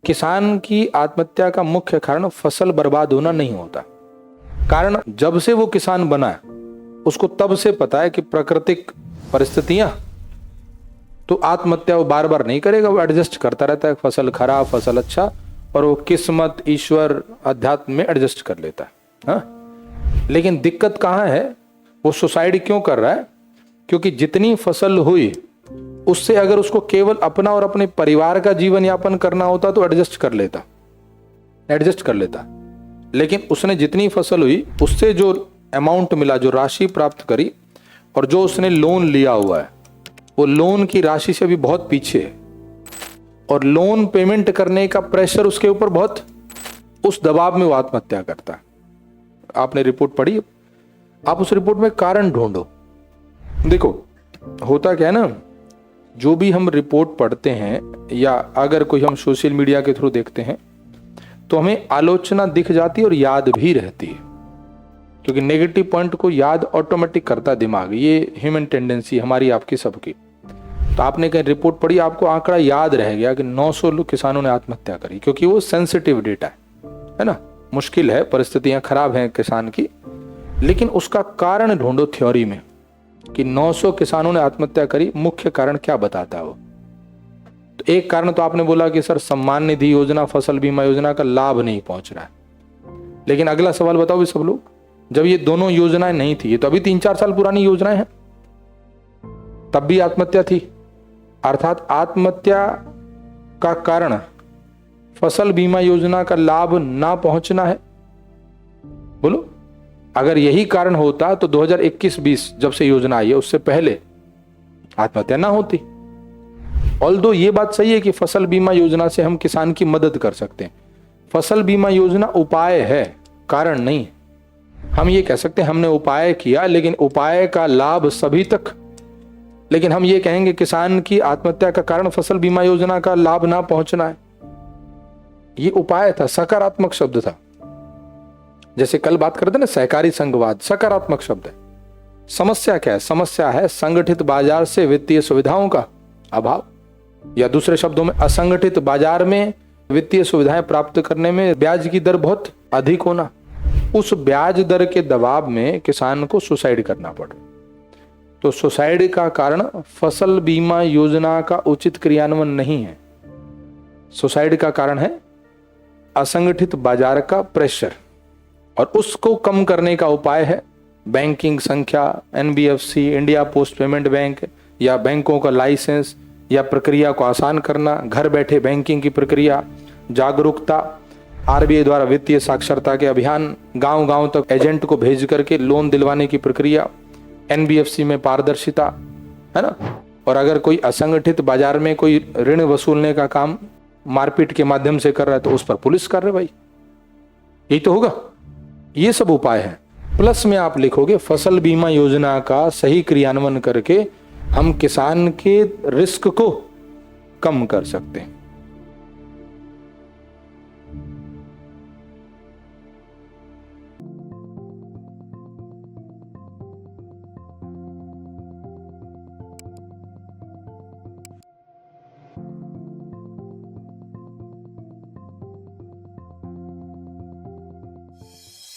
किसान की आत्महत्या का मुख्य कारण फसल बर्बाद होना नहीं होता। कारण जब से वो किसान बना है उसको तब से पता है कि प्राकृतिक परिस्थितियां, तो आत्महत्या वो बार बार नहीं करेगा, वो एडजस्ट करता रहता है, फसल खराब फसल अच्छा, और वो किस्मत ईश्वर अध्यात्म में एडजस्ट कर लेता है। हाँ, लेकिन दिक्कत कहाँ है, वो सुसाइड क्यों कर रहा है? क्योंकि जितनी फसल हुई उससे अगर उसको केवल अपना और अपने परिवार का जीवन यापन करना होता तो एडजस्ट कर लेता। लेकिन उसने जितनी फसल हुई उससे जो अमाउंट मिला, जो राशि प्राप्त करी, और जो उसने लोन लिया हुआ है वो लोन की राशि से भी बहुत पीछे है, और लोन पेमेंट करने का प्रेशर उसके ऊपर बहुत, उस दबाव में वो आत्महत्या करता है। आपने रिपोर्ट पढ़ी, आप उस रिपोर्ट में कारण ढूंढो। देखो होता क्या है ना, जो भी हम रिपोर्ट पढ़ते हैं या अगर कोई हम सोशल मीडिया के थ्रू देखते हैं तो हमें आलोचना दिख जाती है और याद भी रहती है, क्योंकि नेगेटिव पॉइंट को याद ऑटोमेटिक करता है दिमाग। ये ह्यूमन टेंडेंसी हमारी आपकी सबकी। तो आपने कहीं रिपोर्ट पढ़ी, आपको आंकड़ा याद रह गया कि 900 किसानों ने आत्महत्या करी, क्योंकि वो सेंसिटिव डेटा है ना, मुश्किल है, परिस्थितियां खराब हैं किसान की। लेकिन उसका कारण ढूंढो थ्योरी में कि 900 किसानों ने आत्महत्या करी, मुख्य कारण क्या बताता है वो? तो एक कारण तो आपने बोला कि सर सम्मान निधि योजना, फसल बीमा योजना का लाभ नहीं पहुंच रहा है। लेकिन अगला सवाल बताओ भी सब लोग, जब ये दोनों योजनाएं नहीं थी, ये तो अभी 3-4 साल पुरानी योजनाएं हैं, तब भी आत्महत्या थी। अर्थात आत्महत्या का कारण फसल बीमा योजना का लाभ ना पहुंचना है। बोलो, अगर यही कारण होता तो 2021-20 जब से योजना आई है उससे पहले आत्महत्या ना होती। ऑल्दो ये बात सही है कि फसल बीमा योजना से हम किसान की मदद कर सकते हैं। फसल बीमा योजना उपाय है, कारण नहीं। हम ये कह सकते हैं हमने उपाय किया, लेकिन उपाय का लाभ सभी तक। लेकिन हम ये कहेंगे किसान की आत्महत्या का कारण फसल बीमा योजना का लाभ ना पहुंचना है, ये उपाय था, सकारात्मक शब्द था। जैसे कल बात करते ना सहकारी संघवाद, सकारात्मक शब्द है। समस्या क्या है? समस्या है संगठित बाजार से वित्तीय सुविधाओं का अभाव, या दूसरे शब्दों में असंगठित बाजार में वित्तीय सुविधाएं प्राप्त करने में ब्याज की दर बहुत अधिक होना। उस ब्याज दर के दबाव में किसान को सुसाइड करना पड़ा। तो सुसाइड का कारण फसल बीमा योजना का उचित क्रियान्वयन नहीं है, सुसाइड का कारण है असंगठित बाजार का प्रेशर, और उसको कम करने का उपाय है बैंकिंग संख्या, NBFC, India post payment bank, या बैंकों का लाइसेंस या प्रक्रिया को आसान करना, घर बैठे बैंकिंग की प्रक्रिया, जागरूकता, आरबीआई द्वारा वित्तीय साक्षरता के अभियान, गांव-गांव तक एजेंट को भेज करके लोन दिलवाने की प्रक्रिया, एनबीएफसी में पारदर्शिता, है ना। और अगर कोई असंगठित बाजार में कोई ऋण वसूलने का काम मारपीट के माध्यम से कर रहा है तो उस पर पुलिस कार्रवाई, यही तो होगा। ये सब उपाय है। प्लस में आप लिखोगे फसल बीमा योजना का सही क्रियान्वयन करके हम किसान के रिस्क को कम कर सकते हैं।